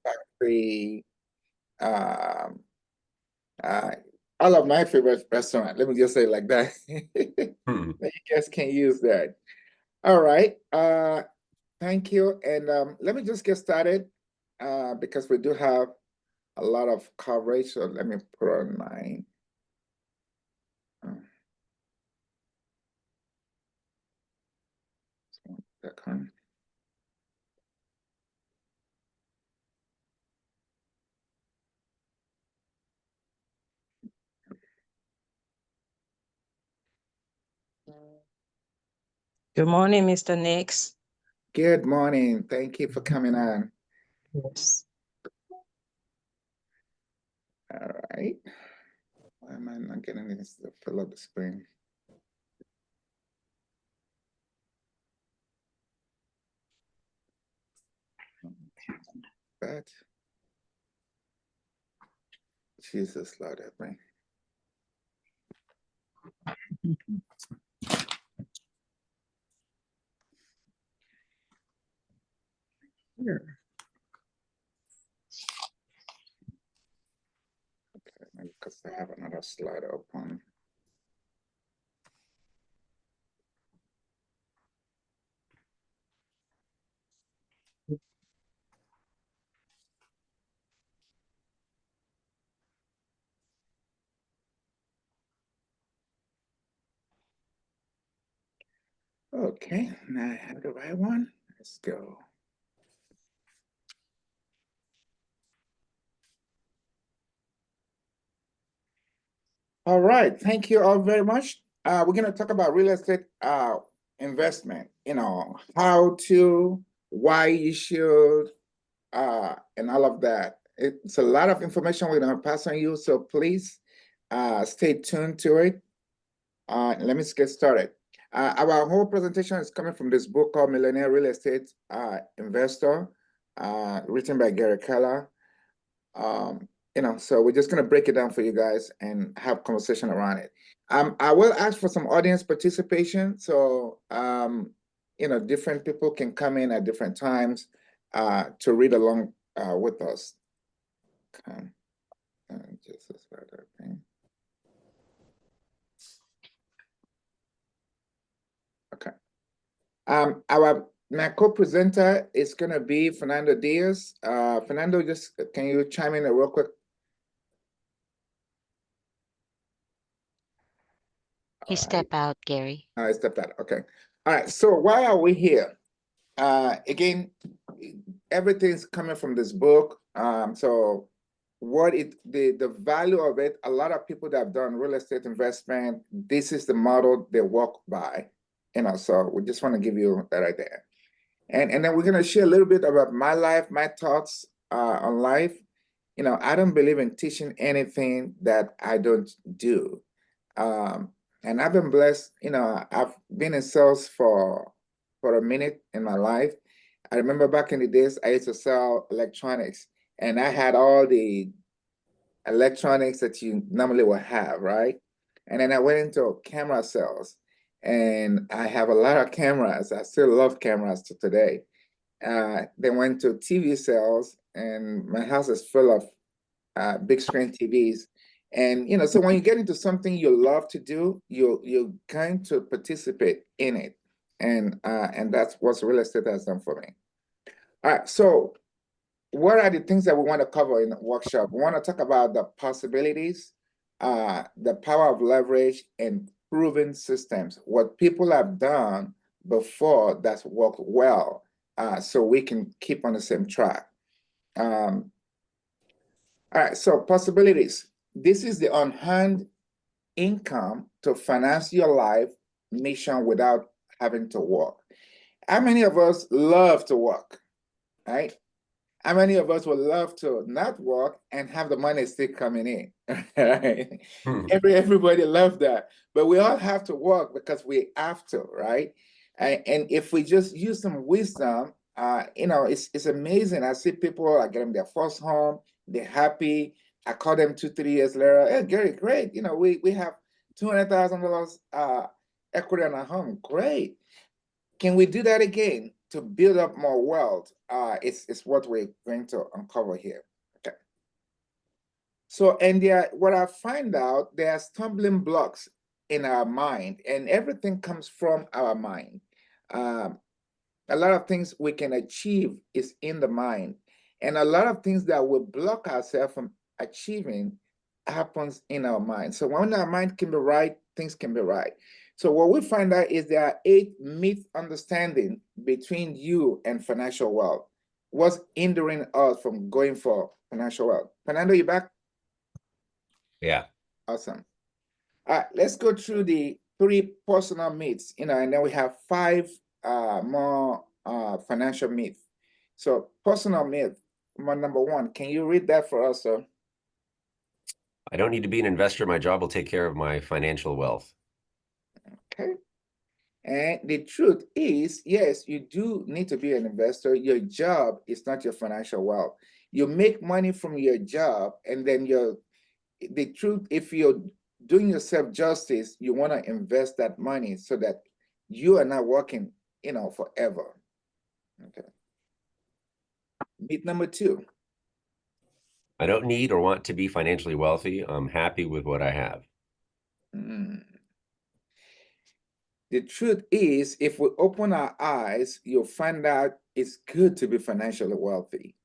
Factory, um, uh, all of my favorite restaurant. Let me just say it like that. Hmm. You guys can use that. All right. Thank you. And let me just get started because we do have a lot of coverage. So let me put on my second. Good morning, Mr. Nix. Good morning. Thank you for coming on. Yes. All right. Why am I not getting this to fill up the screen? That. Jesus, Lord, help me. Here. Okay, maybe because I have another slide open. Okay, now I have the right one. Let's go. All right, thank you all very much. We're going to talk about real estate investment, how to, why you should, and all of that. It's a lot of information we're going to pass on you, so please stay tuned to it. Let me get started. Our whole presentation is coming from this book called Millionaire Real Estate Investor, written by Gary Keller. So we're just going to break it down for you guys and have conversation around it. I will ask for some audience participation. So, different people can come in at different times to read along with us. Okay. Just a slide, okay. Okay. My co-presenter is going to be Fernando Diaz. Fernando, can you chime in real quick? He stepped out, Gary. I stepped out. Okay. All right. So why are we here? Again, everything's coming from this book. So the value of it, a lot of people that have done real estate investment, this is the model they walk by. So we just want to give you that right there. And then we're going to share a little bit about my life, my thoughts on life. I don't believe in teaching anything that I don't do. And I've been blessed. I've been in sales for a minute in my life. I remember back in the days, I used to sell electronics, and I had all the electronics that you normally would have, right? And then I went into camera sales, and I have a lot of cameras. I still love cameras to today. Then went to TV sales, and my house is full of big screen TVs. And so when you get into something you love to do, you're going to participate in it, and that's what real estate has done for me. All right, so what are the things that we want to cover in the workshop? We want to talk about the possibilities, the power of leverage, and proven systems. What people have done before that's worked well, so we can keep on the same track. All right, so possibilities. This is the on-hand income to finance your life mission without having to work. How many of us love to work, right? How many of us would love to not work and have the money still coming in? Right? Everybody loves that, but we all have to work because we have to, right? And if we just use some wisdom, it's amazing. I see people are getting their first home, they're happy. I call them 2-3 years later. Hey, Gary, great. We have $200,000 equity on our home. Great. Can we do that again? to build up more wealth, it's what we're going to uncover here. Okay. So, and what I find out, there are stumbling blocks in our mind, and everything comes from our mind. A lot of things we can achieve is in the mind, and a lot of things that will block ourselves from achieving happens in our mind. So when our mind can be right, things can be right. So what we find out is there are 8 misunderstandings between you and financial wealth. What's hindering us from going for financial wealth? Fernando, you back? Yeah. Awesome. All right, let's go through the 3 personal myths, and then we have 5 more financial myths. So personal myth, number 1, can you read that for us, sir? I don't need to be an investor. My job will take care of my financial wealth. Okay. And the truth is, yes, you do need to be an investor. Your job is not your financial wealth. You make money from your job, and then the truth, if you're doing yourself justice, you want to invest that money so that you are not working, forever. Okay. Myth number 2. I don't need or want to be financially wealthy. I'm happy with what I have. The truth is, if we open our eyes, you'll find out it's good to be financially wealthy.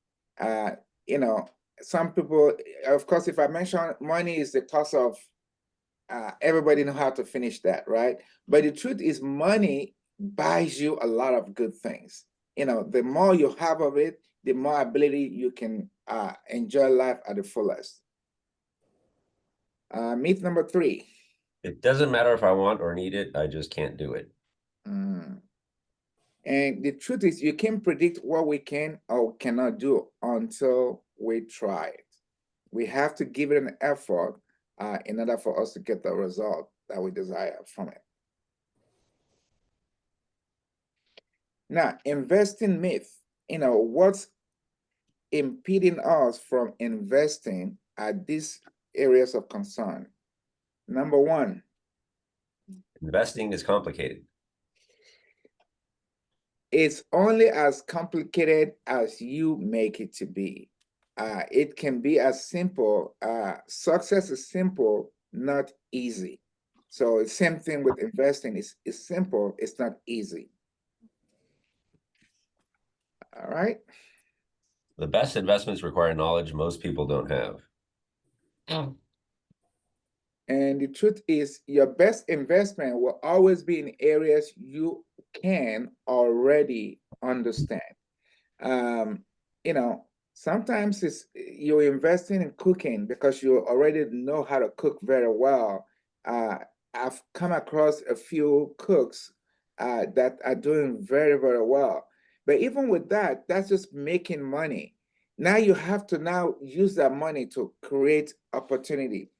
Some people, of course, if I mention money is the cost of, everybody know how to finish that, right? But the truth is, money buys you a lot of good things. The more you have of it, the more ability you can enjoy life at the fullest. Myth number 3. It doesn't matter if I want or need it. I just can't do it. And the truth is, you can't predict what we can or cannot do until we try it. We have to give it an effort in order for us to get the result that we desire from it. Now, investing myth, what's impeding us from investing at these areas of concern? Number 1. Investing is complicated. It's only as complicated as you make it to be. It can be as simple. Success is simple, not easy. So the same thing with investing. It's simple, it's not easy. All right. The best investments require knowledge most people don't have. And the truth is, your best investment will always be in areas you can already understand. Sometimes you're investing in cooking because you already know how to cook very well. I've come across a few cooks that are doing very, very well. But even with that, that's just making money. Now you have to now use that money to create opportunity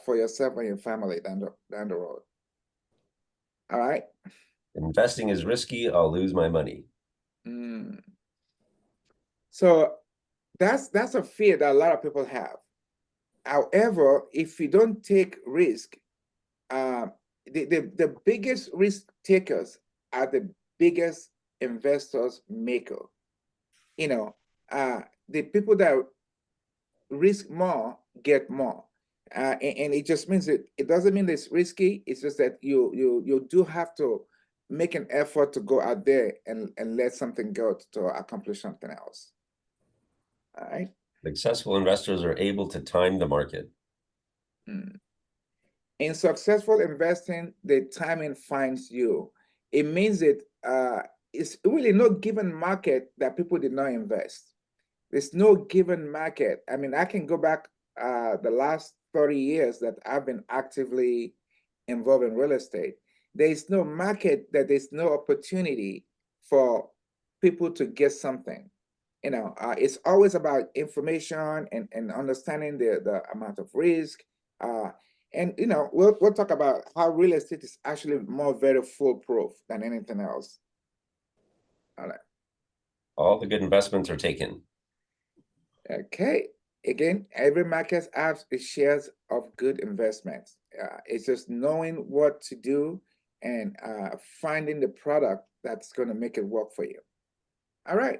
for yourself and your family down the road. All right. Investing is risky. I'll lose my money. So that's a fear that a lot of people have. However, if you don't take risk, the biggest risk takers are the biggest investors maker. The people that risk more get more. And it just means it doesn't mean it's risky. It's just that you do have to make an effort to go out there and let something go to accomplish something else. All right. Successful investors are able to time the market. In successful investing, the timing finds you. It means that it's really no given market that people did not invest. There's no given market. I mean, I can go back the last 30 years that I've been actively involved in real estate. There is no market that there's no opportunity for people to get something. It's always about information and understanding the amount of risk. And we'll talk about how real estate is actually more very foolproof than anything else. All right. All the good investments are taken. Okay. Again, every market has its shares of good investments. It's just knowing what to do and finding the product that's going to make it work for you. All right.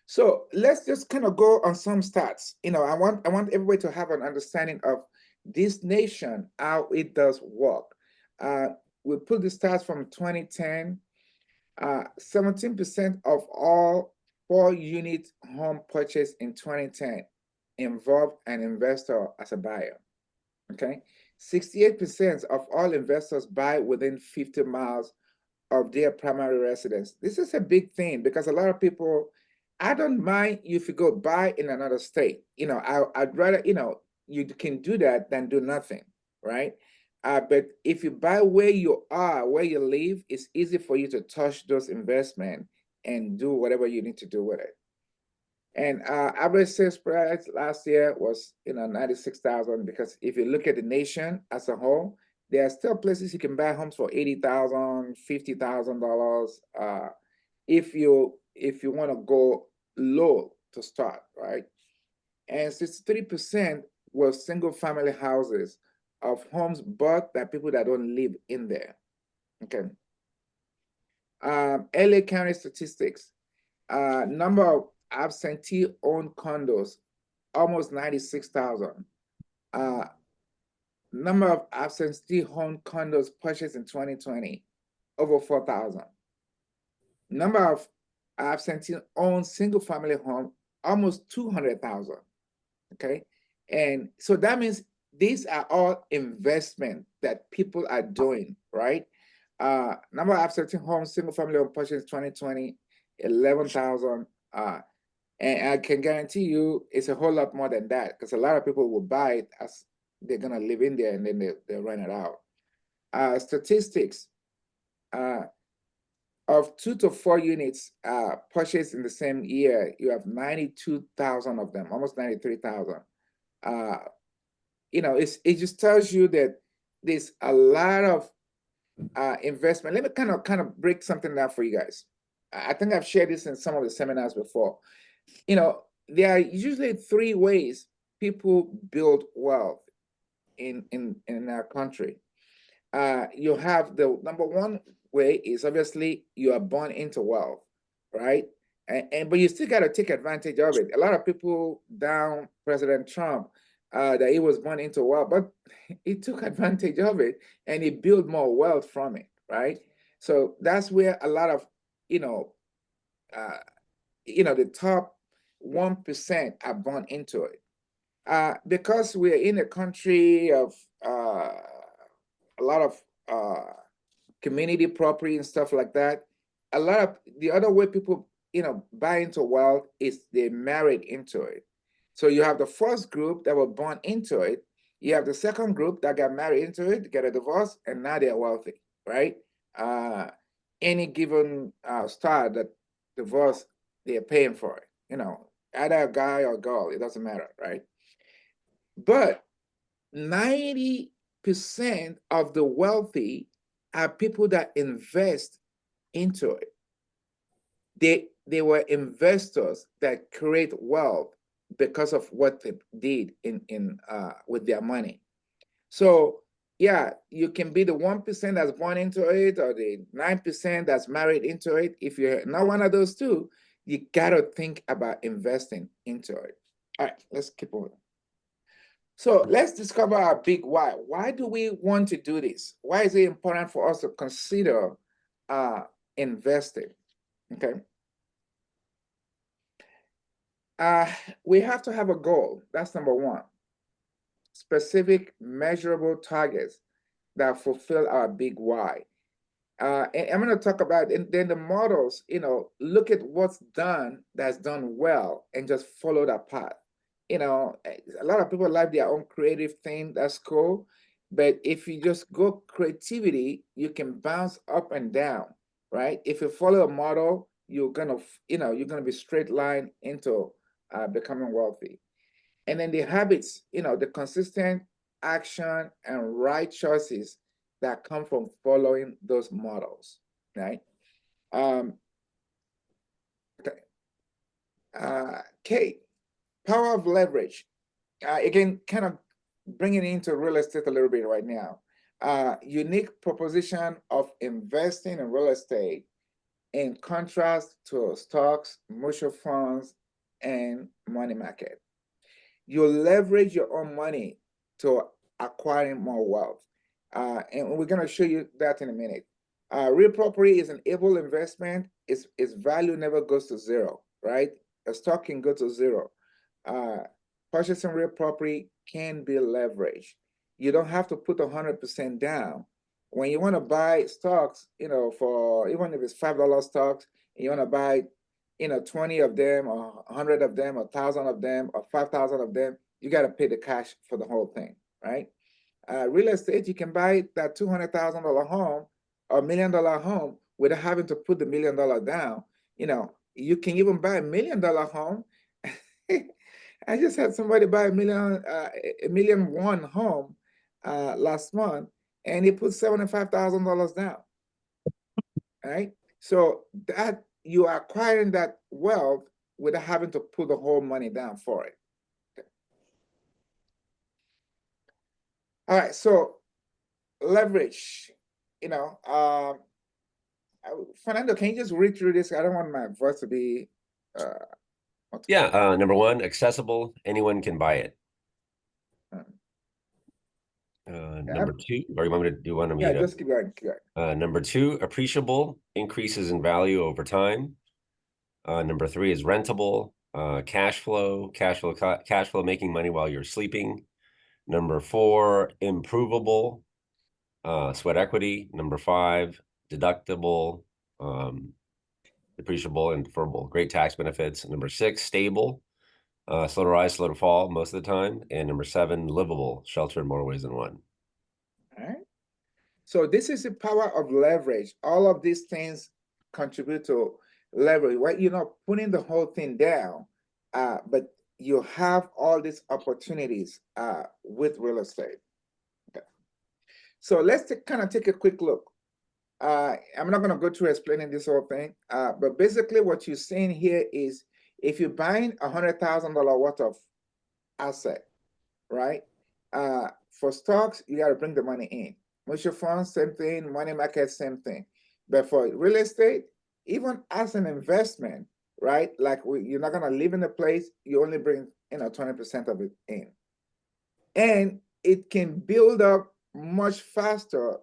So let's just kind of go on some stats. I want everybody to have an understanding of this nation, how it does work. We put the stats from 2010. 17% of all 4-unit home purchase in 2010 involved an investor as a buyer. Okay, 68% of all investors buy within 50 miles of their primary residence. This is a big thing because a lot of people, I don't mind if you go buy in another state. I'd rather, you can do that than do nothing, right? But if you buy where you are, where you live, it's easy for you to touch those investments and do whatever you need to do with it. And average sales price last year was 96,000, because if you look at the nation as a whole, there are still places you can buy homes for $80,000, $50,000 if you want to go low to start, right? And 63% was single family houses of homes bought by people that don't live in there. Okay. LA County statistics. Number of absentee owned condos, almost 96,000. Number of absentee owned condos purchased in 2020, over 4,000. Number of absentee owned single family home, almost 200,000. Okay. And so that means these are all investment that people are doing, right? Number of absentee homes, single family home purchased in 2020, 11,000. And I can guarantee you it's a whole lot more than that, because a lot of people will buy it as they're gonna live in there and then they rent it out. Statistics, of 2 to 4 units purchased in the same year, you have 92,000 of them, almost 93,000. It just tells you that there's a lot of investment. Let me kind of break something down for you guys. I think I've shared this in some of the seminars before. There are usually 3 ways people build wealth in our country. You have the number 1 way is obviously you are born into wealth, right? But you still got to take advantage of it. A lot of people down President Trump that he was born into wealth, but he took advantage of it and he built more wealth from it, right? So that's where a lot of the top 1% are born into it. Because we're in a country of a lot of community property and stuff like that, a lot of the other way people buy into wealth is they married into it. So you have the first group that were born into it, you have the second group that got married into it, get a divorce, and now they're wealthy, right? Any given star that divorce, they're paying for it, either a guy or girl, it doesn't matter, right? But 90% of the wealthy are people that invest into it. They were investors that create wealth because of what they did in with their money. So yeah, you can be the 1% that's born into it or the 9% that's married into it. If you're not one of those 2, you gotta think about investing into it. All right, let's keep on. So let's discover our big why. Why do we want to do this? Why is it important for us to consider investing? Okay. We have to have a goal. That's number 1. Specific, measurable targets that fulfill our big why. And I'm going to talk about, and then the models, look at what's done that's done well and just follow that path. A lot of people like their own creative thing, that's cool. But if you just go creativity, you can bounce up and down, right? If you follow a model, you're gonna be straight line into becoming wealthy. And then the habits, the consistent action and right choices that come from following those models, right? Kate, power of leverage. Again, kind of bringing it into real estate a little bit right now. Unique proposition of investing in real estate in contrast to stocks, mutual funds, and money market. You leverage your own money to acquiring more wealth. And we're going to show you that in a minute. Real property is an able investment. Its value never goes to zero, right? A stock can go to zero. Purchasing real property can be leveraged. You don't have to put 100% down. When you want to buy stocks, for even if it's $5 stocks, and you want to buy 20 of them or 100 of them or 1,000 of them or 5,000 of them, you got to pay the cash for the whole thing, right? Real estate, you can buy that $200,000 home or $1 million home without having to put the $1 million down. You can even buy $1 million home. I just had somebody buy $1.1 million home last month, and he put $75,000 down. Right? So that you are acquiring that wealth without having to put the whole money down for it. Okay. All right, so leverage, Fernando, can you just read through this? I don't want my voice to be Yeah, number one, accessible, anyone can buy it. Number two, or you want me to do one? Yeah, just keep going. Number two, appreciable, increases in value over time. Number three is rentable, cash flow, making money while you're sleeping. Number four, improvable, sweat equity. Number five, deductible, depreciable and deferrable, great tax benefits. Number six, stable, slow to rise, slow to fall most of the time. And number seven, livable, shelter in more ways than one. All right. So this is the power of leverage. All of these things contribute to leverage. Right? You're not putting the whole thing down, but you have all these opportunities with real estate. Okay. So let's kind of take a quick look. I'm not going to go through explaining this whole thing, but basically what you're seeing here is if you're buying $100,000 worth of asset, right? For stocks, you got to bring the money in. Mutual funds, same thing. Money market, same thing. But for real estate, even as an investment, right? Like you're not going to live in a place, you only bring 20% of it in. And it can build up much faster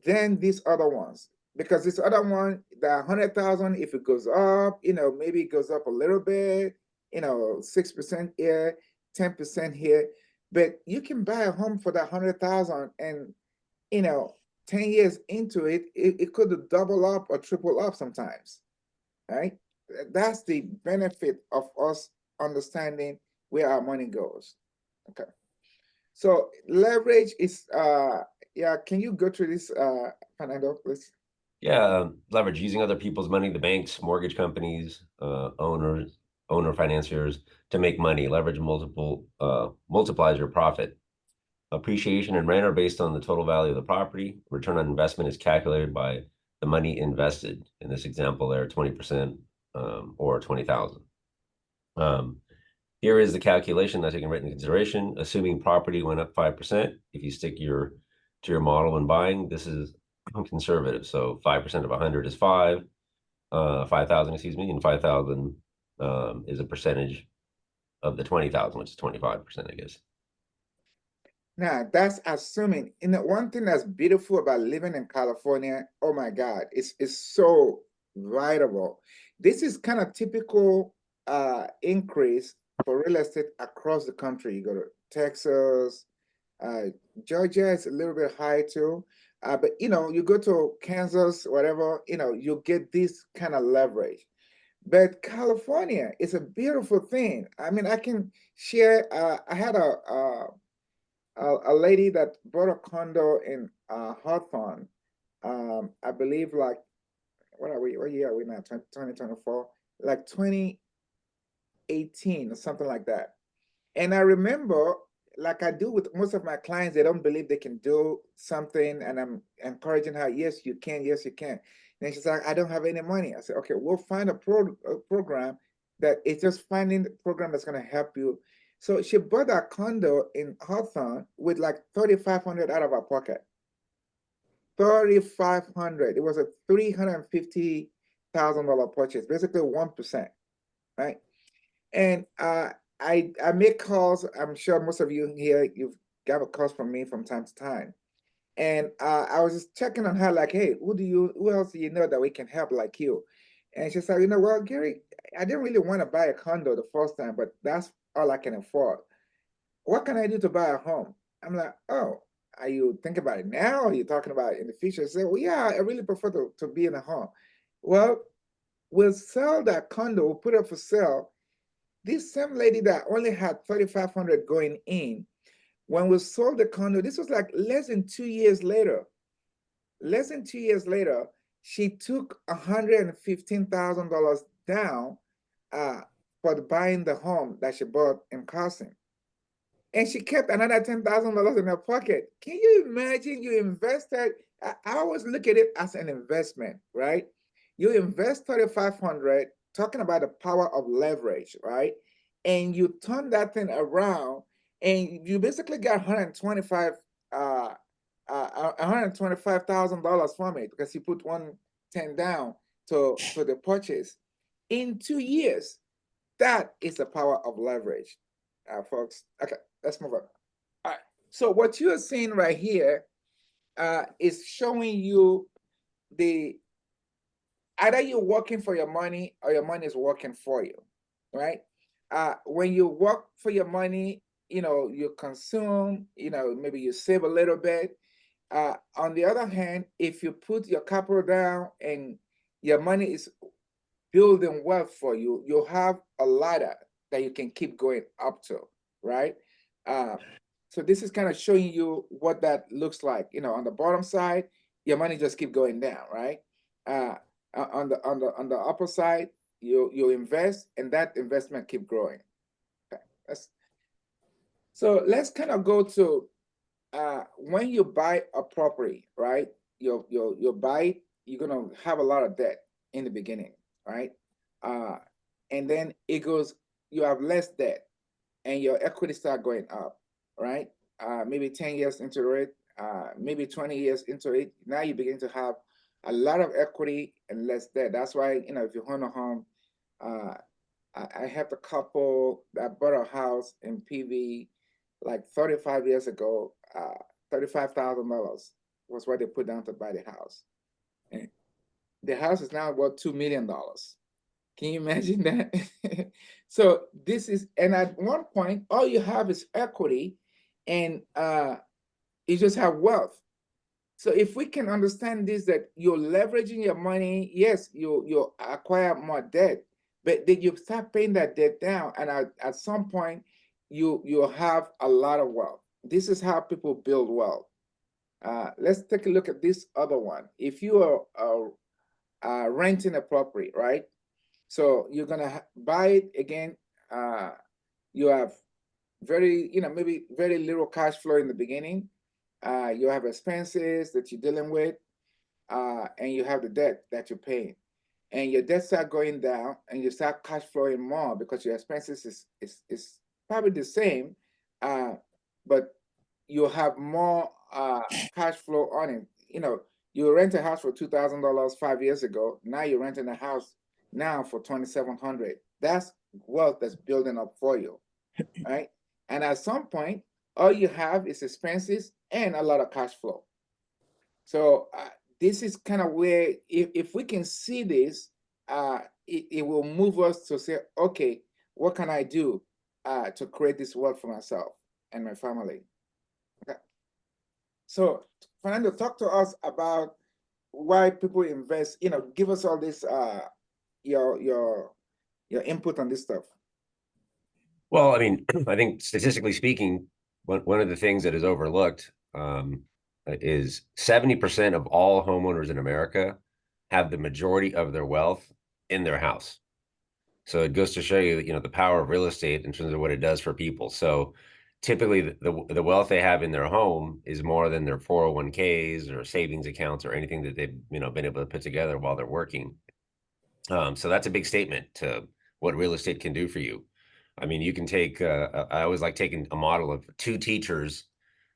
than these other ones. Because this other one, the 100,000, if it goes up, maybe it goes up a little bit, 6% here, 10% here. But you can buy a home for that 100,000 and, 10 years into it, it could double up or triple up sometimes, right? That's the benefit of us understanding where our money goes. Okay. So leverage is, yeah, can you go through this, Fernando, please? Yeah, leverage, using other people's money, the banks, mortgage companies, owner financiers to make money. Leverage multiplies your profit. Appreciation and rent are based on the total value of the property. Return on investment is calculated by the money invested. In this example there, 20% or 20,000. Here is the calculation that's taken into consideration. Assuming property went up 5%, if you stick to your model when buying, this is conservative. So 5% of 100 is 5,000, excuse me, and 5,000 is a percentage of the 20,000, which is 25%, I guess. Now, that's assuming. One thing that's beautiful about living in California, oh my God, it's so viable. This is kind of typical increase for real estate across the country. You go to Texas, Georgia is a little bit high too. But you go to Kansas, whatever, you get this kind of leverage. But California is a beautiful thing. I mean, I can share. I had a lady that bought a condo in Hawthorne. I believe like what year are we now? 2024, like 2018 or something like that. And I remember, like I do with most of my clients, they don't believe they can do something, and I'm encouraging her, yes, you can, yes, you can. And she's like, I don't have any money. I said, okay, we'll find a program that it's just finding the program that's going to help you. So she bought a condo in Hawthorne with like $3,500 out of her pocket. $3,500. It was a $350,000 purchase, basically 1%, right? And I make calls. I'm sure most of you here, you've got a calls from me from time to time. And I was just checking on her, like, hey, who else do you know that we can help like you? And she said, well, Gary, I didn't really want to buy a condo the first time, but that's all I can afford. What can I do to buy a home? I'm like, oh, are you thinking about it now? Or are you talking about it in the future? I said, well, yeah, I really prefer to be in a home. Well, we'll sell that condo, we'll put it up for sale. This same lady that only had 3,500 going in, when we sold the condo, this was like less than 2 years later. Less than 2 years later, she took $115,000 down for buying the home that she bought in Carson. And she kept another $10,000 in her pocket. Can you imagine? You invested. I always look at it as an investment, right? You invest 3,500, talking about the power of leverage, right? And you turn that thing around, and you basically got $125,000 from it because you put 110 down to the purchase in 2 years. That is the power of leverage, folks. Okay, let's move on. All right. So what you're seeing right here is showing you either you're working for your money or your money is working for you, right? When you work for your money, you consume, maybe you save a little bit. On the other hand, if you put your capital down and your money is building wealth for you, you'll have a ladder that you can keep going up to, right? So this is kind of showing you what that looks like. On the bottom side, your money just keep going down, right? On the upper side, you invest, and that investment keep growing. Okay, so let's kind of go to when you buy a property, right? You buy it, you're gonna have a lot of debt in the beginning, right? And then it goes, you have less debt, and your equity start going up, right? Maybe 10 years into it, maybe 20 years into it, now you begin to have a lot of equity and less debt. That's why, if you own a home, I have a couple that bought a house in PV like 35 years ago. $35,000 was what they put down to buy the house. And the house is now worth $2 million. Can you imagine that? So this is, and at one point, all you have is equity, and you just have wealth. So if we can understand this, that you're leveraging your money, yes, you acquire more debt, but then you start paying that debt down, and at some point, you have a lot of wealth. This is how people build wealth. Let's take a look at this other one. If you are renting a property, right? So you're gonna buy it again. You have maybe very little cash flow in the beginning. You have expenses that you're dealing with, and you have the debt that you're paying. And your debt start going down, and you start cash flowing more because your expenses is probably the same, but you have more cash flow on it. You rent a house for $2,000 5 years ago. Now you're renting a house now for $2,700. That's wealth that's building up for you, right? And at some point, all you have is expenses and a lot of cash flow. So this is kind of where, if we can see this, it will move us to say, okay, what can I do to create this wealth for myself and my family? Okay. So Fernando, talk to us about why people invest. Give us all this, your input on this stuff. Well, I mean, I think statistically speaking, one of the things that is overlooked is 70% of all homeowners in America have the majority of their wealth in their house. So it goes to show you, the power of real estate in terms of what it does for people. So typically the wealth they have in their home is more than their 401ks or savings accounts or anything that they've, been able to put together while they're working. So that's a big statement to what real estate can do for you. I mean, you can take, I always like taking a model of two teachers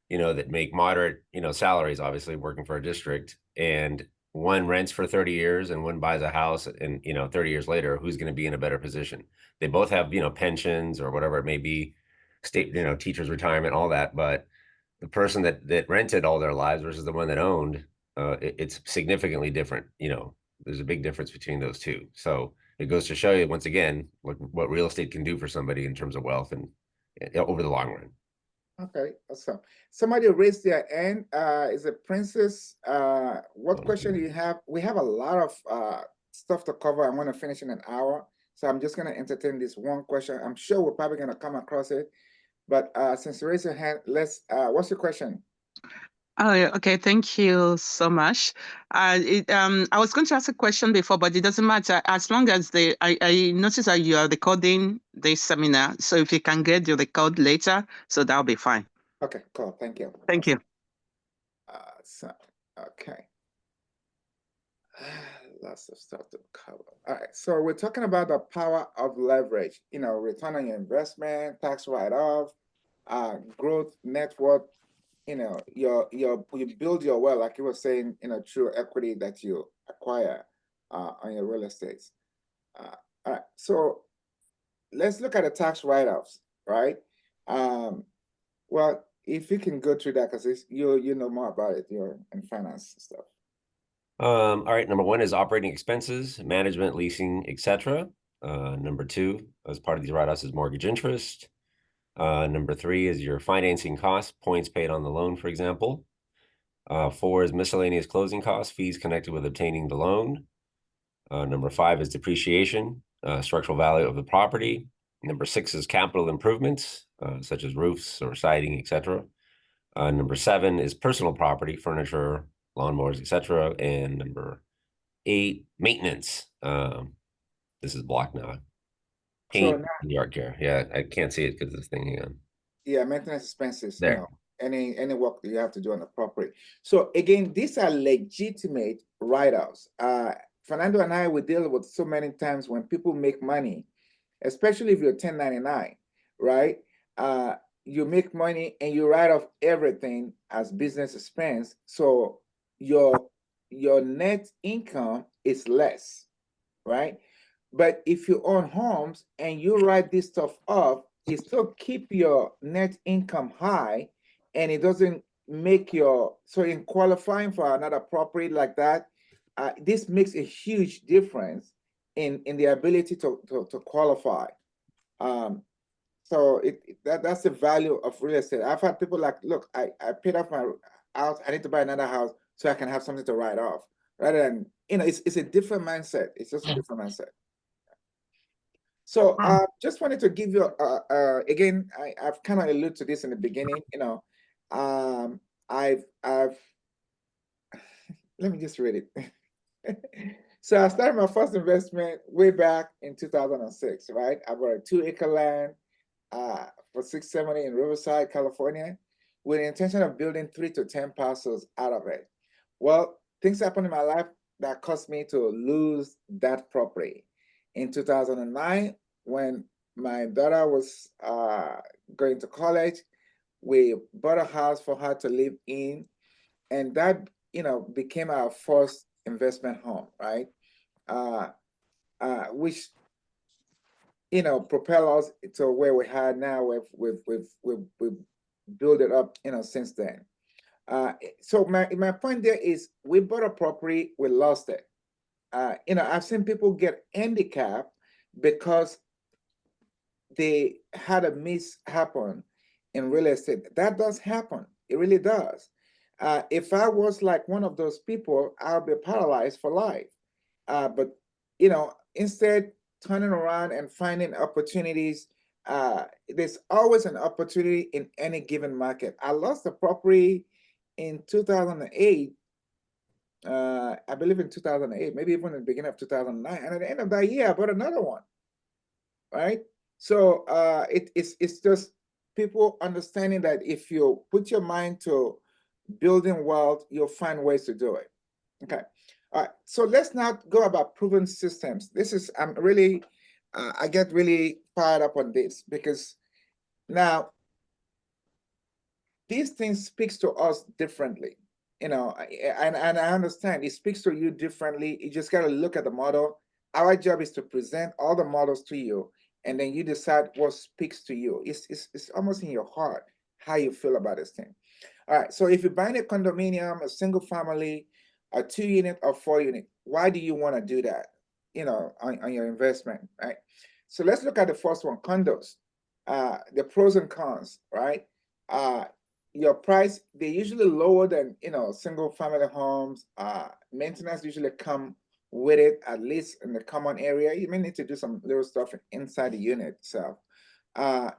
that make moderate, salaries, obviously working for a district, and one rents for 30 years and one buys a house, and 30 years later, who's going to be in a better position? They both have, pensions or whatever it may be, state, teachers' retirement, all that, but the person that rented all their lives versus the one that owned, it's significantly different. There's a big difference between those two. So it goes to show you once again what real estate can do for somebody in terms of wealth and over the long run. Okay, awesome. Somebody raised their hand. Is it Princess? What question do you have? We have a lot of stuff to cover. I want to finish in an hour, so I'm just going to entertain this one question. I'm sure we're probably going to come across it, but since you raised your hand, let's. What's your question? Oh, yeah, okay. Thank you so much. I was going to ask a question before, but it doesn't matter as long as I noticed that you are recording this seminar. So if you can get the record later, so that'll be fine. Okay, cool. Thank you. Thank you. Okay. Lots of stuff to cover. All right, so we're talking about the power of leverage. Return on your investment, tax write-off, growth, net worth. You build your wealth, like you were saying, through equity that you acquire on your real estate. All right, so let's look at the tax write-offs, right? Well, if you can go through that, because you know more about it, you're in finance stuff. All right, number one is operating expenses, management, leasing, etc. Number two, as part of these write-offs, is mortgage interest. Number three is your financing costs, points paid on the loan, for example. Four is miscellaneous closing costs, fees connected with obtaining the loan. Number five is depreciation, structural value of the property. Number six is capital improvements, such as roofs or siding, etc. Number seven is personal property, furniture, lawnmowers, etc. And number eight, maintenance. This is blocked now. Paint and yard care. Yeah, I can't see it because of this thing. Hang on. Yeah, maintenance expenses. There. Any work that you have to do on the property. So again, these are legitimate write-offs. Fernando and I, we deal with so many times when people make money, especially if you're 1099, right? You make money and you write off everything as business expense. So your net income is less, right? But if you own homes and you write this stuff off, you still keep your net income high, and it doesn't make so in qualifying for another property like that, this makes a huge difference in the ability to qualify. So that's the value of real estate. I've had people like, look, I paid off my house, I need to buy another house so I can have something to write off, rather than, it's a different mindset. It's just a different mindset. So just wanted to give you, again, I've kind of alluded to this in the beginning, I've let me just read it. So I started my first investment way back in 2006, right? I bought a 2-acre land for $670 in Riverside, California, with the intention of building 3 to 10 parcels out of it. Well, things happened in my life that caused me to lose that property. In 2009, when my daughter was going to college, we bought a house for her to live in, and that became our first investment home, right? Which propel us to where we are now. We've built it up since then. So my point there is, we bought a property, we lost it. I've seen people get handicapped because they had a miss happen in real estate. That does happen. It really does. If I was like one of those people, I'll be paralyzed for life. But instead, turning around and finding opportunities, there's always an opportunity in any given market. I lost the property in 2008. I believe in 2008, maybe even in the beginning of 2009. And at the end of that year, I bought another one, right? So it's just people understanding that if you put your mind to building wealth, you'll find ways to do it. Okay. All right. So let's now go about proven systems. This is, I get really fired up on this, because now these things speaks to us differently. And I understand it speaks to you differently. You just got to look at the model. Our job is to present all the models to you, and then you decide what speaks to you. It's almost in your heart how you feel about this thing. All right, so if you're buying a condominium, a single family, a 2-unit or 4-unit, why do you want to do that? On your investment, right? So let's look at the first one, condos. The pros and cons, right? Your price, they're usually lower than single family homes. Maintenance usually come with it, at least in the common area. You may need to do some little stuff inside the unit itself.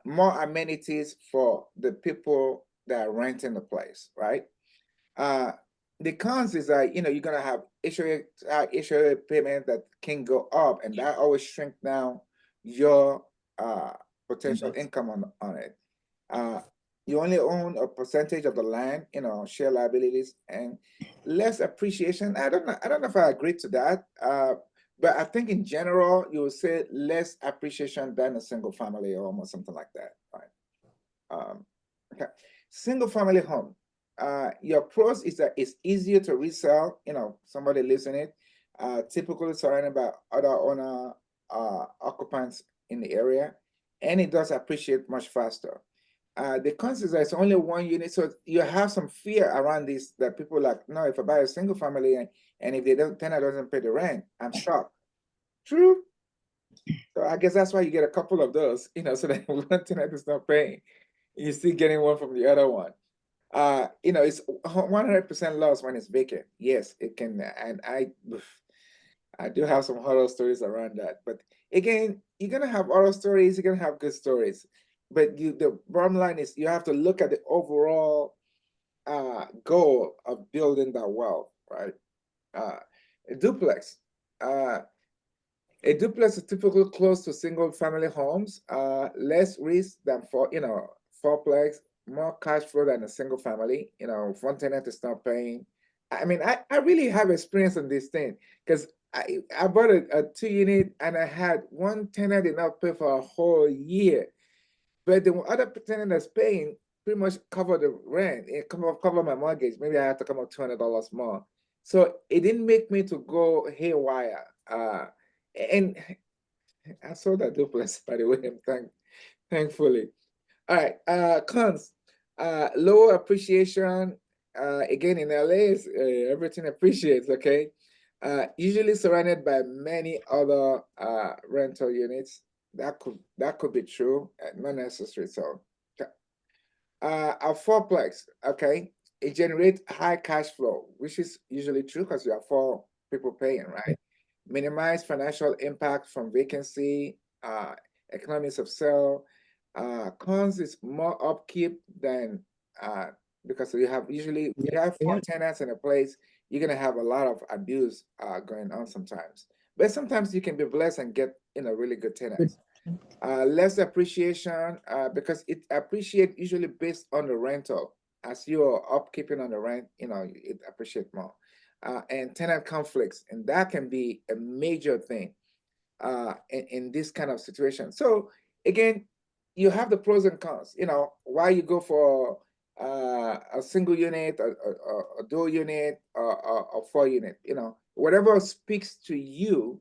More amenities for the people that are renting the place, right? The cons is that you're gonna have HOA payment that can go up, and that always shrink down your potential income on it. You only own a percentage of the land, share liabilities and less appreciation. I don't know if I agree to that. But I think in general, you would say less appreciation than a single family home or something like that, right? Okay. Single family home. Your pros is that it's easier to resell. Somebody lives in it. Typically surrounded by other owner occupants in the area, and it does appreciate much faster. The cons is that it's only 1 unit, so you have some fear around this, that people like, no, if I buy a single family and if tenant doesn't pay the rent, I'm shocked. True. So I guess that's why you get a couple of those, so that one tenant is not paying, you're still getting one from the other one. It's 100% loss when it's vacant. Yes, it can, and I do have some horror stories around that. But again, you're gonna have horror stories, you're gonna have good stories. But the bottom line is you have to look at the overall goal of building that wealth, right? A duplex. A duplex is typically close to single family homes, less risk than fourplex, more cash flow than a single family. If one tenant is not paying. I mean, I really have experience in this thing, because I bought a 2-unit and I had one tenant did not pay for a whole year. But the other tenant that's paying pretty much cover the rent. It cover my mortgage. Maybe I have to come up $200 more. So it didn't make me to go haywire. And I sold that duplex, by the way, thankfully. All right, cons. Lower appreciation. Again, in LA, everything appreciates, okay? Usually surrounded by many other rental units. That could be true, not necessary. So, a fourplex, okay, it generates high cash flow, which is usually true because you have 4 people paying, right? Minimize financial impact from vacancy, economies of scale. Cons is more upkeep than because you have 4 tenants in a place, you're gonna have a lot of abuse going on sometimes. But sometimes you can be blessed and get really good tenants. Less appreciation because it appreciates usually based on the rental. As you're upkeeping on the rent, it appreciates more. And tenant conflicts, and that can be a major thing in this kind of situation. So again, you have the pros and cons. Why you go for a single unit, a dual unit, or a 4-unit. Whatever speaks to you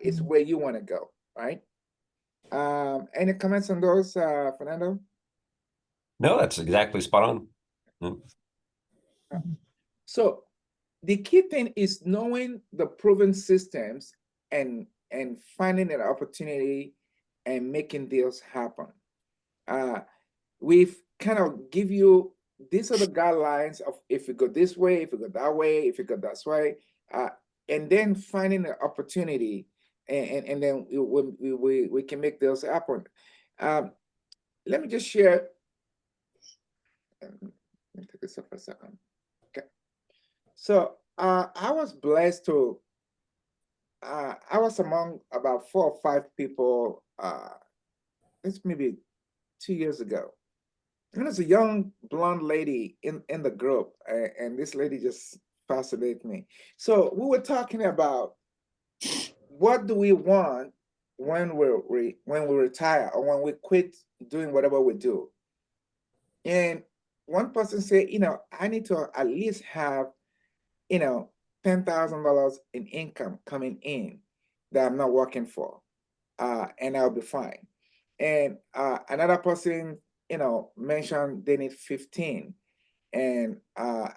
is where you want to go, right? Any comments on those, Fernando? No, that's exactly spot on. So the key thing is knowing the proven systems and finding an opportunity and making deals happen. We've kind of give you, these are the guidelines of if you go this way, if you go that way, if you go that way, and then finding an opportunity, and then we can make deals happen. Let me just share. Let me take this up for a second. Okay. So I was blessed to, I was among about 4 or 5 people, it's maybe 2 years ago. And there's a young blonde lady in the group, and this lady just fascinated me. So we were talking about what do we want when we retire or when we quit doing whatever we do. And one person say, I need to at least have, $10,000 in income coming in that I'm not working for, and I'll be fine. And another person, mentioned they need 15. And I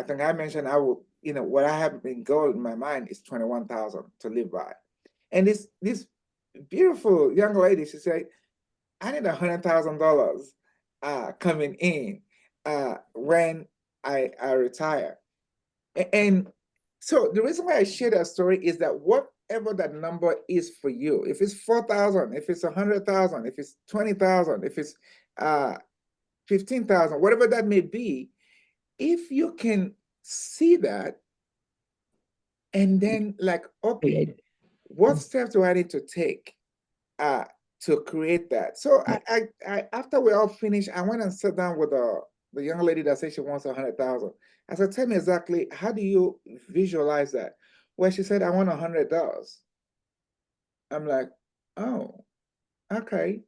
think I mentioned I will, what I have in goal in my mind is 21,000 to live by. And this beautiful young lady, she said, I need $100,000 coming in when I retire. And so the reason why I share that story is that whatever that number is for you, if it's 4,000, if it's 100,000, if it's 20,000, if it's 15,000, whatever that may be, if you can see that and then like, okay, what steps do I need to take to create that? So I after we all finished, I went and sat down with the young lady that said she wants 100,000. I said, tell me exactly, how do you visualize that? Well, she said, I want $100. I'm like, oh, okay.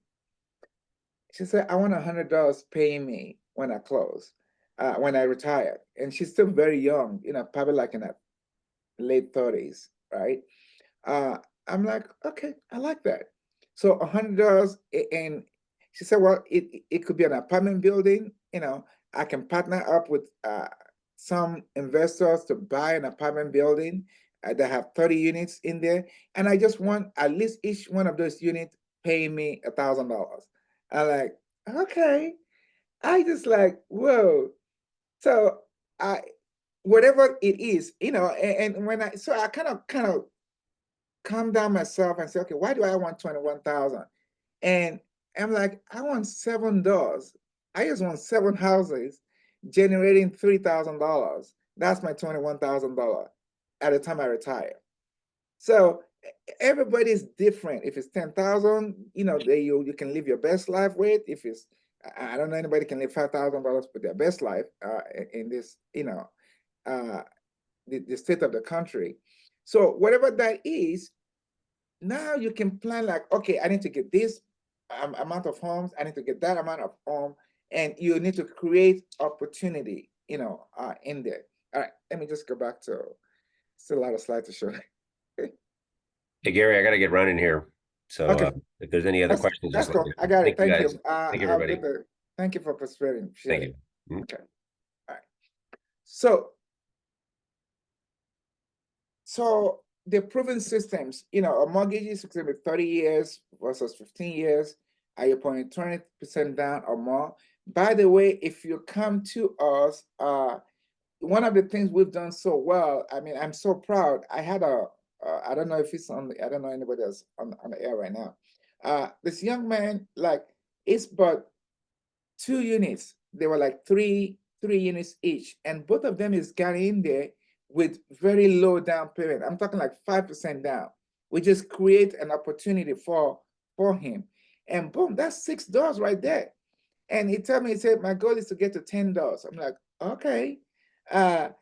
She said, I want $100 paying me when I close, when I retire. And she's still very young, probably like in her late 30s, right? I'm like, okay, I like that. So $100, and she said, well, it could be an apartment building. I can partner up with some investors to buy an apartment building that have 30 units in there. And I just want at least each one of those units paying me $1,000. I'm like, okay. I just like, whoa. So whatever it is, and when I kind of calm down myself and say, okay, why do I want 21,000? And I'm like, I want 7 doors. I just want 7 houses generating $3,000. That's my $21,000 at the time I retire. So everybody's different. If it's 10,000, you can live your best life with. If it's, I don't know, anybody can live $5,000 with their best life in this, the state of the country. So whatever that is, now you can plan like, okay, I need to get this amount of homes, I need to get that amount of home, and you need to create opportunity, in there. All right, let me just go back to, still a lot of slides to show. Hey, Gary, I got to get running here. So Okay. if there's any other questions, That's just let cool. me know. I got it. Thank Thank you, you. guys. Thank you, I'll everybody. get there. Thank you for participating. Thank you. Mhm. Okay. All right. So the proven systems, a mortgage is going to be 30 years versus 15 years. Are you putting 20% down or more? By the way, if you come to us, one of the things we've done so well, I mean, I'm so proud. I had I don't know if it's on I don't know anybody else on the air right now. This young man, like, it's but 2 units. They were like three units each, and both of them is got in there with very low down payment. I'm talking like 5% down. We just create an opportunity for him, and boom, that's $6 right there. And he told me, he said, my goal is to get to $10. I'm like, okay, so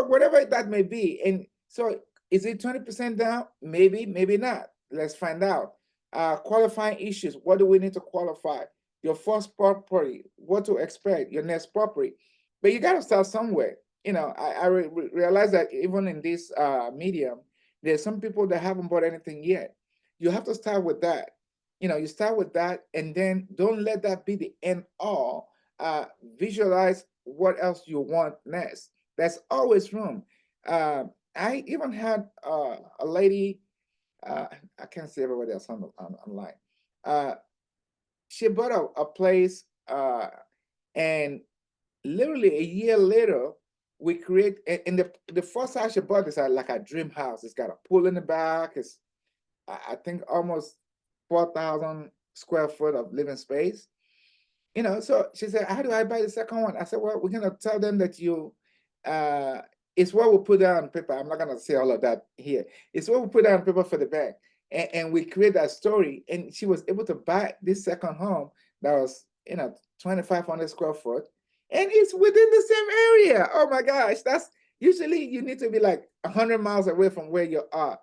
whatever that may be. And so is it 20% down? Maybe, maybe not. Let's find out. Qualifying issues. What do we need to qualify? Your first property, what to expect, your next property. But you got to start somewhere. I realize that even in this medium, there's some people that haven't bought anything yet. You have to start with that. You start with that, and then don't let that be the end all. Visualize what else you want next. There's always room. I even had a lady, I can't see everybody else online. She bought a place, and literally a year later, we create, and the first house she bought is like a dream house. It's got a pool in the back. It's, I think, almost 4,000 square foot of living space. So she said, how do I buy the second one? I said, well, we're going to tell them that it's what we put down on paper. I'm not going to say all of that here. It's what we put down on paper for the bank. And we create that story. And she was able to buy this second home that was, 2,500 square foot. And it's within the same area. Oh my gosh. That's usually you need to be like 100 miles away from where you are.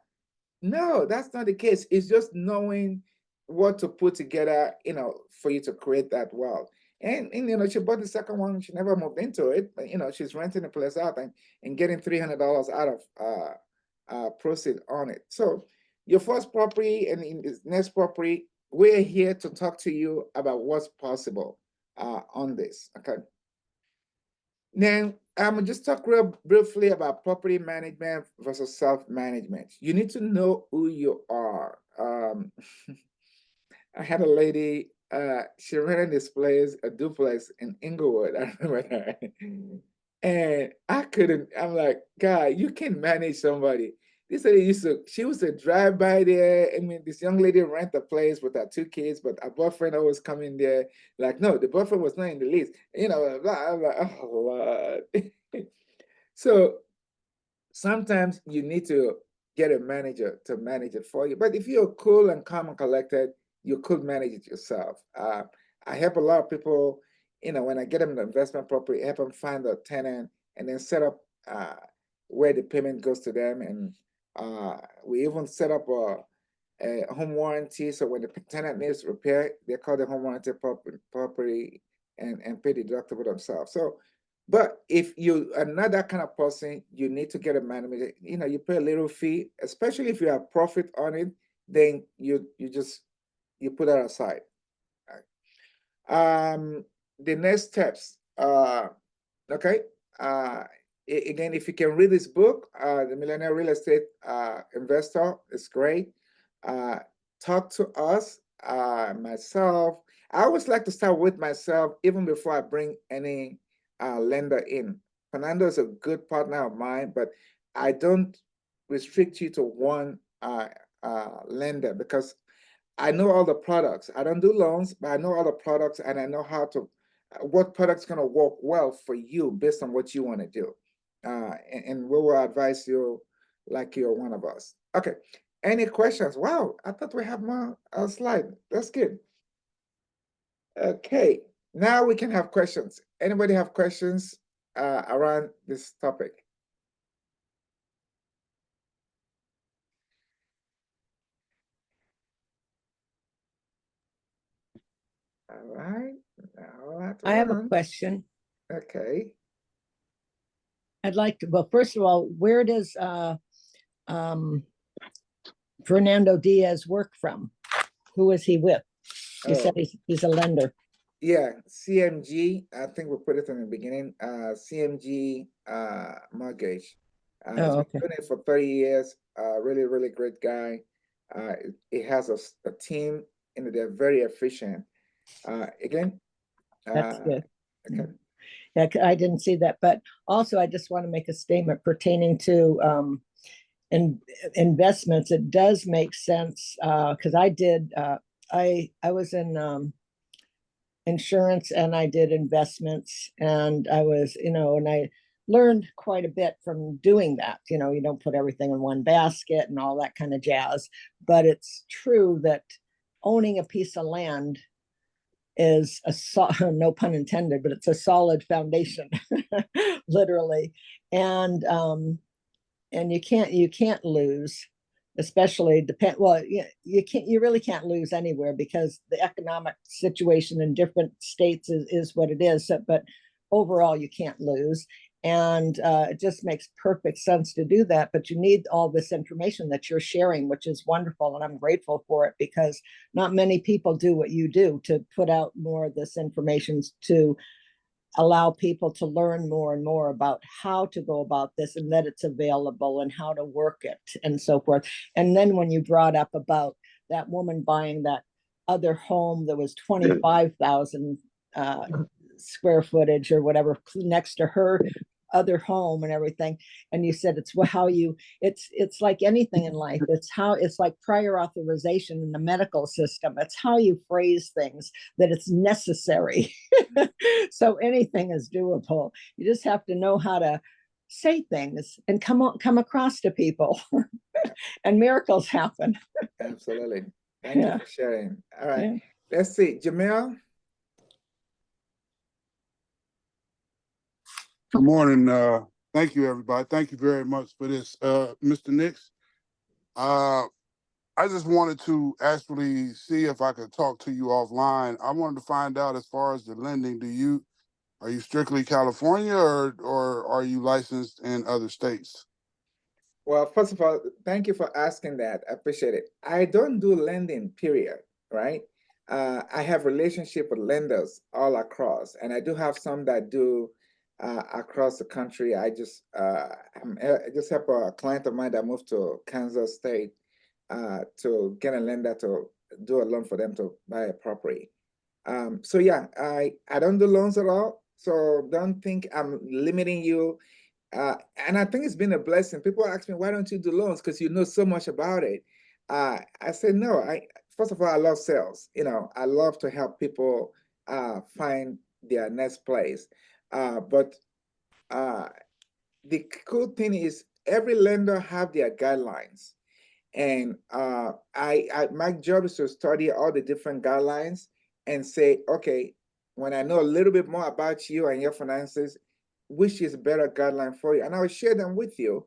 No, that's not the case. It's just knowing what to put together, for you to create that wealth. And you know, she bought the second one, she never moved into it, but you know, she's renting the place out and getting $300 out of proceed on it. So your first property and in this next property, we're here to talk to you about what's possible on this. Okay. Now, I'm just talk real briefly about property management versus self-management. You need to know who you are. I had a lady, she rented this place, a duplex in Inglewood. I remember that. And I couldn't, I'm like, God, you can manage somebody. This lady she used to drive by there. I mean, this young lady rent the place with her 2 kids, but her boyfriend always come in there. Like, no, the boyfriend was not in the lease. You know, blah, I'm like, oh, Lord. So sometimes you need to get a manager to manage it for you. But if you're cool and calm and collected, you could manage it yourself. I help a lot of people, you know, when I get them the investment property, help them find a tenant and then set up where the payment goes to them. And we even set up a home warranty. So when the tenant needs repair, they call the home warranty property and pay the deductible themselves. So, but if you are not that kind of person, you need to get a manager. You know, you pay a little fee, especially if you have profit on it, then you put that aside. The next steps, okay. Again, if you can read this book, The Millionaire Real Estate Investor, is great. Talk to us, myself. I always like to start with myself, even before I bring any lender in. Fernando is a good partner of mine, but I don't restrict you to one lender because I know all the products. I don't do loans, but I know all the products and I know how to, what product's going to work well for you based on what you want to do. And we will advise you like you're one of us. Okay. Any questions? Wow, I thought we have more slide. That's good. Okay. Now we can have questions. Anybody have questions around this topic? All right. I have a question. Okay. I'd like to, well, first of all, where does Fernando Diaz work from? Who is he with? You said he's a lender. Yeah, CMG. I think we put it in the beginning. CMG Mortgage. He's been doing it for 30 years. Really, really great guy. It has a team, and they're very efficient. Again. That's good. Okay. Yeah, I didn't see that, but also I just want to make a statement pertaining to investments. It does make sense because I did. I was in insurance and I did investments, and I was, you know, and I learned quite a bit from doing that. You know, you don't put everything in one basket and all that kind of jazz. But it's true that owning a piece of land is no pun intended, but it's a solid foundation, literally. And you can't lose, especially you really can't lose anywhere because the economic situation in different states is what it is. But overall, you can't lose. And it just makes perfect sense to do that. But you need all this information that you're sharing, which is wonderful. And I'm grateful for it because not many people do what you do to put out more of this information to allow people to learn more and more about how to go about this and that it's available and how to work it and so forth. And then when you brought up about that woman buying that other home that was 25,000 square footage or whatever next to her other home and everything, and you said it's how you it's like anything in life, it's like prior authorization in the medical system. It's how you phrase things that it's necessary. So anything is doable. You just have to know how to say things and come across to people. And miracles happen. Absolutely. Thank you for sharing. All right. Yeah. Let's see, Jamil. Good morning. Thank you, everybody. Thank you very much for this. Mr. Nix, I I just wanted to actually see if I could talk to you offline. I wanted to find out, as far as the lending, are you strictly California, or are you licensed in other states? Well, first of all, thank you for asking that. I appreciate it. I don't do lending, period, right? I have relationship with lenders all across, and I do have some that do across the country. I just help a client of mine that moved to Kansas State to get a lender to do a loan for them to buy a property. So yeah, I don't do loans at all. So don't think I'm limiting you. And I think it's been a blessing. People ask me, why don't you do loans? Because you know so much about it. I said, no, first of all, I love sales. You know, I love to help people find their next place. But the cool thing is every lender have their guidelines. And my job is to study all the different guidelines and say, okay, when I know a little bit more about you and your finances, which is a better guideline for you? And I will share them with you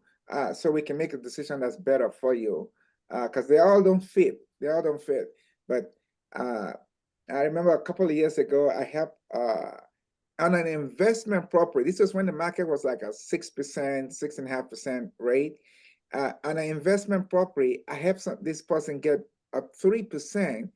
so we can make a decision that's better for you, because they all don't fit. They all don't fit. But I remember a couple of years ago, I helped on an investment property. This was when the market was like a 6%, 6.5% rate. On an investment property, I helped this person get a 3%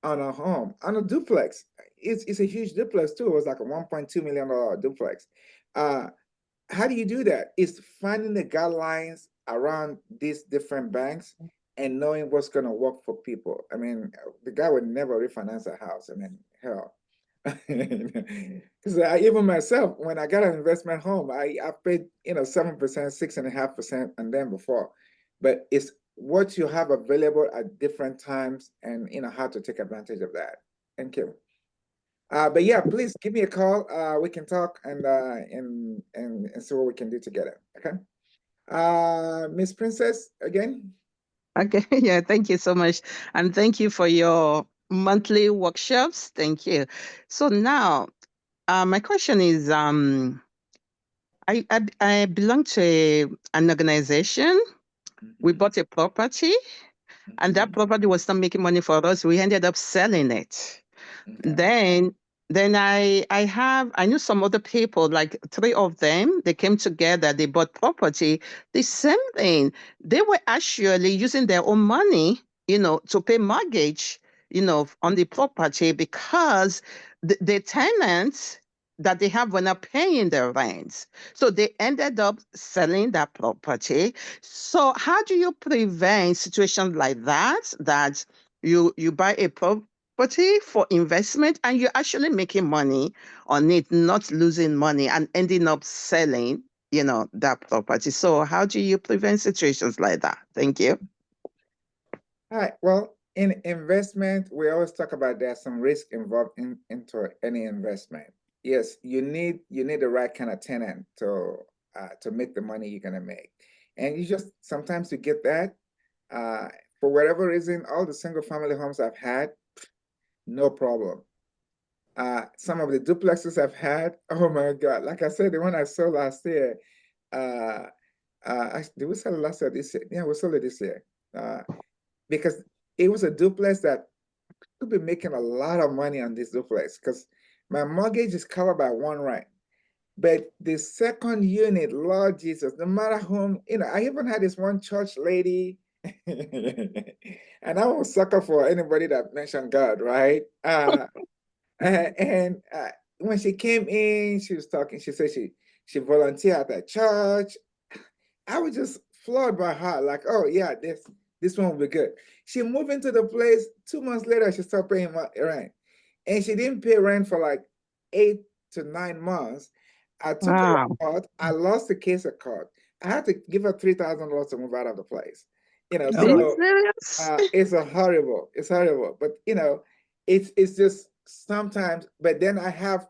on a home, on a duplex. It's a huge duplex too. It was like a $1.2 million duplex. How do you do that? It's finding the guidelines around these different banks and knowing what's going to work for people. I mean, the guy would never refinance a house. I mean, hell. Because even myself, when I got an investment home, I paid 7%, 6.5%, and then before. But it's what you have available at different times, and how to take advantage of that. Thank you. But yeah, please give me a call. We can talk and see what we can do together. Okay. Miss Princess, again. Okay, yeah, thank you so much. And thank you for your monthly workshops. Thank you. So now, my question is, I belong to an organization. We bought a property, and that property was not making money for us. We ended up selling it. Okay. Then I knew some other people, like 3 of them. They came together, they bought property. The same thing. They were actually using their own money, to pay mortgage, on the property, because the tenants that they have were not paying their rents. So they ended up selling that property. So how do you prevent situations like that? That you buy a property for investment and you're actually making money on it, not losing money and ending up selling, that property. So how do you prevent situations like that? Thank you. All right. Well, in investment, we always talk about there's some risk involved into any investment. Yes, you need the right kind of tenant to make the money you're gonna make, and you just sometimes you get that. For whatever reason, all the single family homes I've had, no problem. Some of the duplexes I've had, oh my God! Like I said, the one I sold last year, did we sell it last year? This year? Yeah, we sold it this year. Because it was a duplex that could be making a lot of money on this duplex because my mortgage is covered by one rent. But the second unit, Lord Jesus, no matter whom, I even had this one church lady, and I'm a sucker for anybody that mentioned God, right? And when she came in, she was talking, she said she volunteered at the church. I was just floored by her, like, oh yeah, this one will be good. She moved into the place. 2 months later, she started paying rent. And she didn't pay rent for like 8 to 9 months. I took her to court. I lost the case of court. I had to give her $3,000 to move out of the place. Are you So serious? it's horrible. It's horrible. But it's just sometimes. But then I have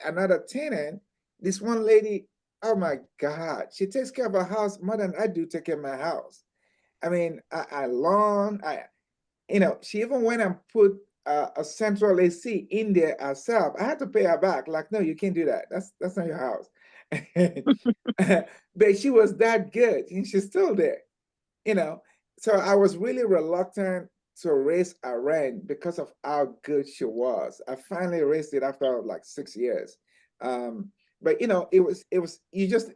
another tenant. This one lady, oh my God, she takes care of her house more than I do take care of my house. I mean, I lawn, she even went and put a central AC in there herself. I had to pay her back. Like, no, you can't do that. That's not your house. But she was that good, and she's still there. so I was really reluctant to raise a rent because of how good she was. I finally raised it after like 6 years. But it was you just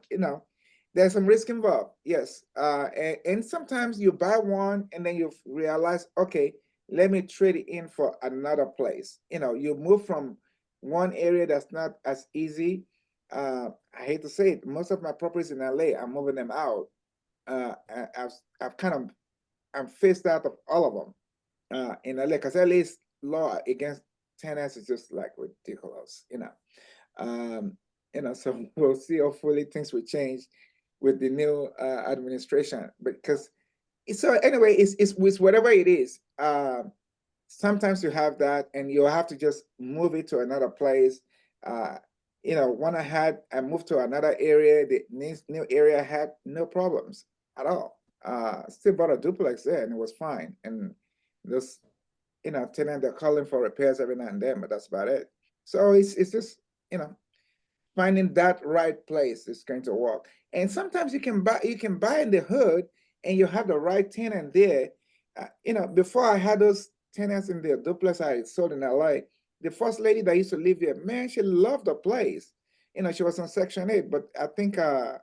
there's some risk involved, yes. And sometimes you buy one and then you realize, okay, let me trade it in for another place. You move from one area that's not as easy. I hate to say it, most of my properties in LA, I'm moving them out. I've kind of I'm phased out of all of them in LA because LA's law against tenants is just like ridiculous. Um, so we'll see. Hopefully, things will change with the new administration. Because so anyway, it's with whatever it is. Sometimes you have that, and you have to just move it to another place. When I moved to another area, the new area had no problems at all. Still bought a duplex there, and it was fine. And those, tenant, they're calling for repairs every now and then, but that's about it. So it's just, finding that right place is going to work. And sometimes you can buy in the hood, and you have the right tenant there. Before I had those tenants in the duplex I sold in LA, the first lady that used to live here, man, she loved the place. She was on Section 8, but I think a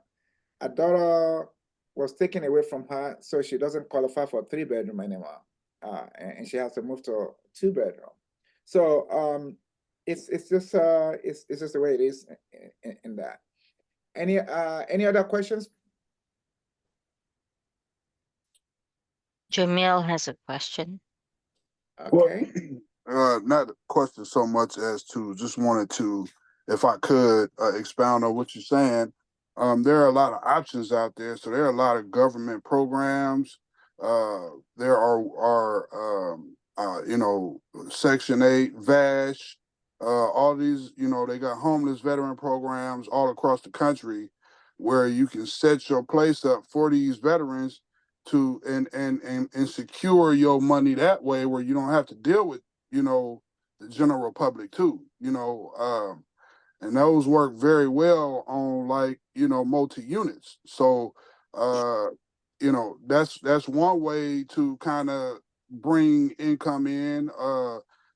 daughter was taken away from her, so she doesn't qualify for a 3-bedroom anymore, and she has to move to a 2-bedroom. So it's just the way it is in that. Any other questions? Jamil has a question. Okay. Not a question so much as to just wanted to, if I could, expound on what you're saying. There are a lot of options out there. So there are a lot of government programs. There are Section 8, VASH, all these, they got homeless veteran programs all across the country where you can set your place up for these veterans to and secure your money that way, where you don't have to deal with the general public too. And those work very well on multi-units. So that's one way to kind of bring income in.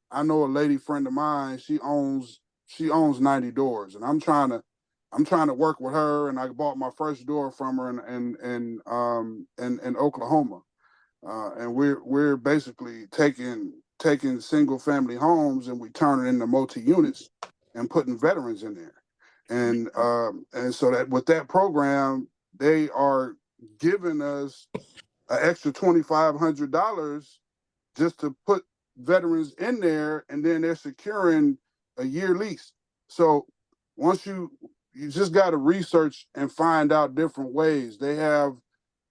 I know a lady friend of mine, she owns 90 doors, and I'm trying to work with her, and I bought my first door from her in Oklahoma. And we're basically taking single family homes, and we turn it into multi-units and putting veterans in there. And so that with that program, they are giving us an extra $2,500 just to put veterans in there, and then they're securing a year lease. So once you just got to research and find out different ways. They have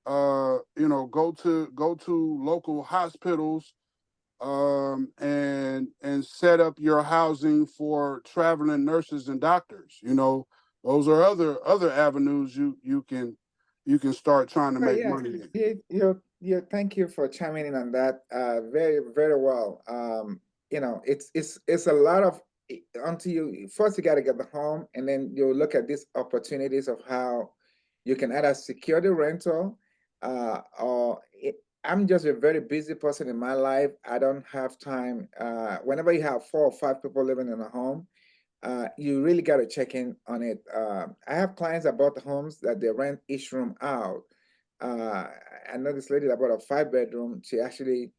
go to local hospitals and set up your housing for traveling nurses and doctors. Those are other avenues you can start trying to make money in. Thank you for chiming in on that. Very, very well. It's a lot of, until you first, you got to get the home, and then you look at these opportunities of how you can either secure the rental, I'm just a very busy person in my life. I don't have time. Whenever you have 4 or 5 people living in a home, you really got to check in on it. I have clients that bought homes that they rent each room out. I know this lady that bought a 5-bedroom. She actually,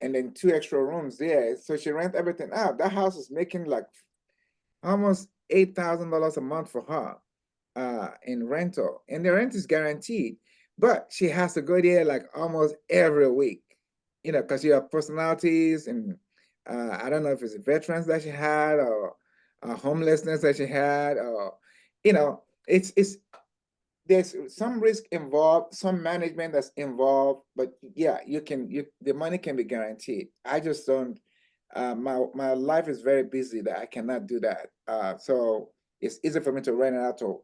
and then 2 extra rooms there. So she rent everything out. That house is making like almost $8,000 a month for her in rental, and the rent is guaranteed. But she has to go there like almost every week, because you have personalities, and I don't know if it's veterans that she had, or homelessness that she had, or it's there's some risk involved, some management that's involved, but yeah, the money can be guaranteed. I just don't. My life is very busy that I cannot do that. So it's easy for me to rent it out to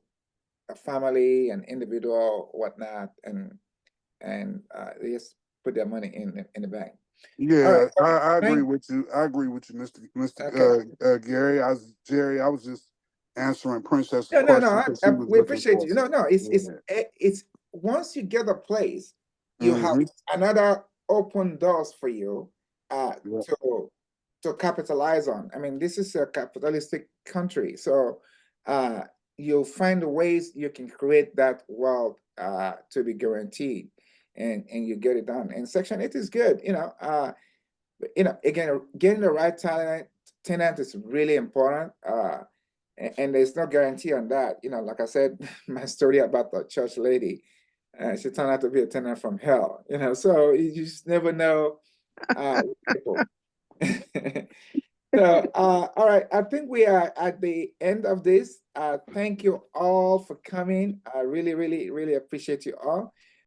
a family, an individual, whatnot, and they just put their money in the bank. Yeah, right. I agree with you. Mr. Gary. Jerry. I was just answering Princess's question. No. We appreciate you. No, it's once you get a place, you have Mhm. another open doors for you Yeah. to capitalize on. I mean, this is a capitalistic country, so you'll find ways you can create that wealth to be guaranteed, and you get it done. And Section 8 is good, again, getting the right tenant is really important. And there's no guarantee on that. Like I said, my story about the church lady, she turned out to be a tenant from hell. So you just never know. People. So, all right, I think we are at the end of this. Thank you all for coming. I really, really, really appreciate you all.